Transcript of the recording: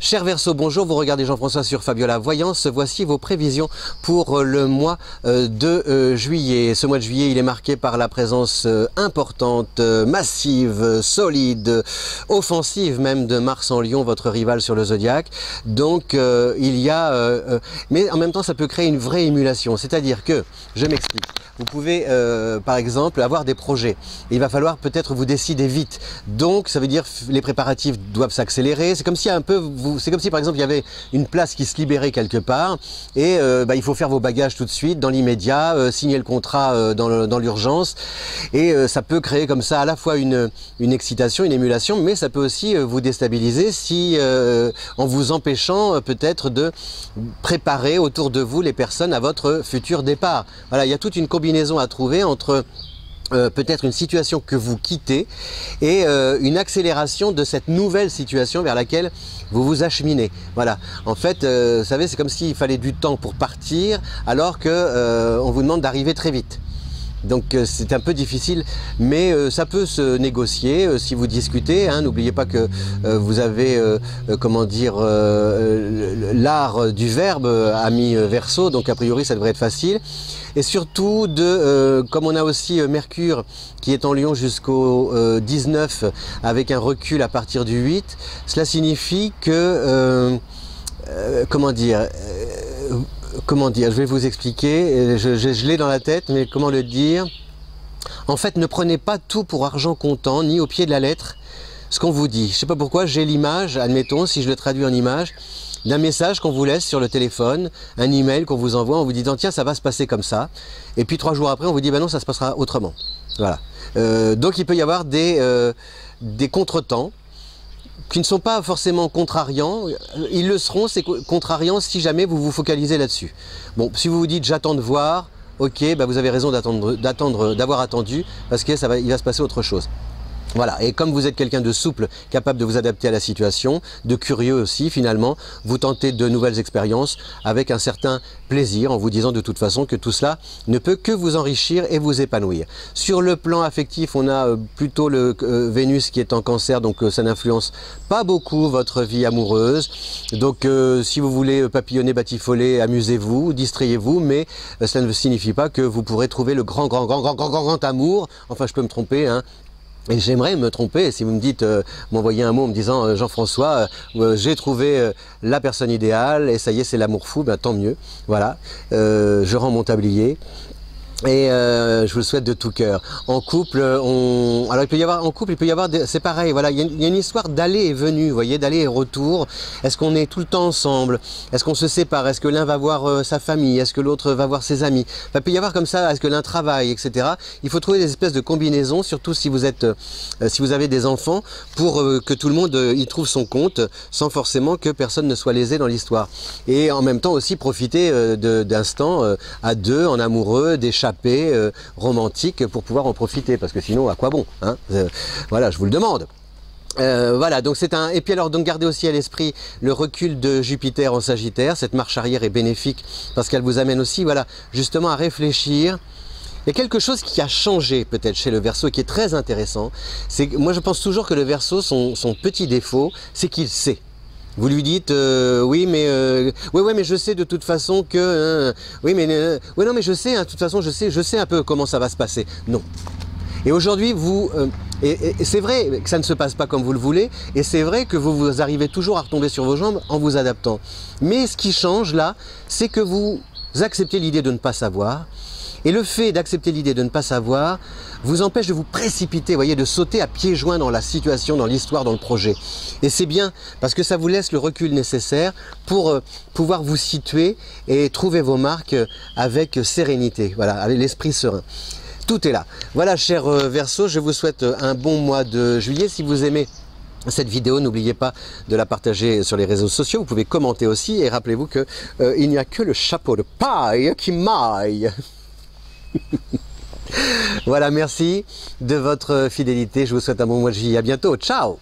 Cher Verseau, bonjour, vous regardez Jean-François sur Fabiola Voyance. Voici vos prévisions pour le mois de juillet. Ce mois de juillet, il est marqué par la présence importante, massive, solide, offensive même de Mars en Lion, votre rival sur le zodiaque. Donc il y a... mais en même temps, ça peut créer une vraie émulation. C'est-à-dire que, je m'explique, vous pouvez par exemple avoir des projets. Il va falloir peut-être vous décider vite. Donc ça veut dire les préparatifs doivent s'accélérer. C'est comme si c'est comme si par exemple il y avait une place qui se libérait quelque part et il faut faire vos bagages tout de suite, dans l'immédiat, signer le contrat dans l'urgence et ça peut créer comme ça à la fois une excitation, une émulation, mais ça peut aussi vous déstabiliser si en vous empêchant peut-être de préparer autour de vous les personnes à votre futur départ. Voilà, il y a toute une combinaison à trouver entre peut-être une situation que vous quittez et une accélération de cette nouvelle situation vers laquelle vous vous acheminez. Voilà. En fait, vous savez, c'est comme s'il fallait du temps pour partir alors que on vous demande d'arriver très vite. Donc c'est un peu difficile, mais ça peut se négocier si vous discutez. Hein. N'oubliez pas que vous avez, comment dire, l'art du verbe, ami Verseau, donc a priori ça devrait être facile. Et surtout, comme on a aussi Mercure qui est en Lion jusqu'au 19 avec un recul à partir du 8, cela signifie que, comment dire, je vais vous expliquer, je l'ai dans la tête, mais comment le dire? En fait, ne prenez pas tout pour argent comptant, ni au pied de la lettre, ce qu'on vous dit. Je ne sais pas pourquoi, j'ai l'image, admettons, si je le traduis en image, d'un message qu'on vous laisse sur le téléphone, un email qu'on vous envoie en vous disant tiens, ça va se passer comme ça, et puis 3 jours après on vous dit ben non, ça se passera autrement. Voilà. Donc il peut y avoir des contretemps qui ne sont pas forcément contrariants. Ils le seront, ces contrariants, si jamais vous vous focalisez là-dessus. Bon, si vous vous dites j'attends de voir, ok, bah vous avez raison d'avoir attendu, parce que il va se passer autre chose. Voilà, et comme vous êtes quelqu'un de souple, capable de vous adapter à la situation, de curieux aussi finalement, vous tentez de nouvelles expériences avec un certain plaisir en vous disant de toute façon que tout cela ne peut que vous enrichir et vous épanouir. Sur le plan affectif, on a plutôt le Vénus qui est en Cancer, donc ça n'influence pas beaucoup votre vie amoureuse. Donc si vous voulez papillonner, batifoler, amusez-vous, distrayez-vous, mais ça ne signifie pas que vous pourrez trouver le grand amour. Enfin, je peux me tromper, hein. Et j'aimerais me tromper, si vous me dites, m'envoyer un mot en me disant Jean-François, j'ai trouvé la personne idéale et ça y est, c'est l'amour fou, ben, tant mieux. Voilà, je rends mon tablier. Et je vous le souhaite de tout cœur. En couple, alors il peut y avoir c'est pareil. Voilà, il y a une histoire d'aller et venue, vous voyez, d'aller et retour. Est-ce qu'on est tout le temps ensemble? Est-ce qu'on se sépare? Est-ce que l'un va voir sa famille? Est-ce que l'autre va voir ses amis? Enfin, il peut y avoir comme ça. Est-ce que l'un travaille, etc. Il faut trouver des espèces de combinaisons, surtout si vous avez des enfants, pour que tout le monde y trouve son compte, sans forcément que personne ne soit lésé dans l'histoire. Et en même temps aussi profiter d'instants à deux, en amoureux, d'échapper romantique pour pouvoir en profiter, parce que sinon à quoi bon, hein, voilà, je vous le demande. Voilà, donc c'est un... Et puis alors, donc gardez aussi à l'esprit le recul de Jupiter en Sagittaire. Cette marche arrière est bénéfique parce qu'elle vous amène aussi, voilà, justement à réfléchir. Il y a quelque chose qui a changé peut-être chez le Verseau qui est très intéressant. Moi je pense toujours que le Verseau, son petit défaut, c'est qu'il sait. Vous lui dites oui mais mais je sais de toute façon que oui mais non mais je sais, hein, de toute façon je sais un peu comment ça va se passer. Non. Et aujourd'hui vous et c'est vrai que ça ne se passe pas comme vous le voulez, et c'est vrai que vous arrivez toujours à retomber sur vos jambes en vous adaptant. Mais ce qui change là, c'est que vous acceptez l'idée de ne pas savoir. Et le fait d'accepter l'idée de ne pas savoir vous empêche de vous précipiter, voyez, de sauter à pieds joints dans la situation, dans l'histoire, dans le projet. Et c'est bien, parce que ça vous laisse le recul nécessaire pour pouvoir vous situer et trouver vos marques avec sérénité, voilà, avec l'esprit serein. Tout est là. Voilà, cher Verseau, je vous souhaite un bon mois de juillet. Si vous aimez cette vidéo, n'oubliez pas de la partager sur les réseaux sociaux. Vous pouvez commenter aussi, et rappelez-vous que il n'y a que le chapeau de paille qui maille. Voilà, merci de votre fidélité. Je vous souhaite un bon mois de juillet. À bientôt. Ciao!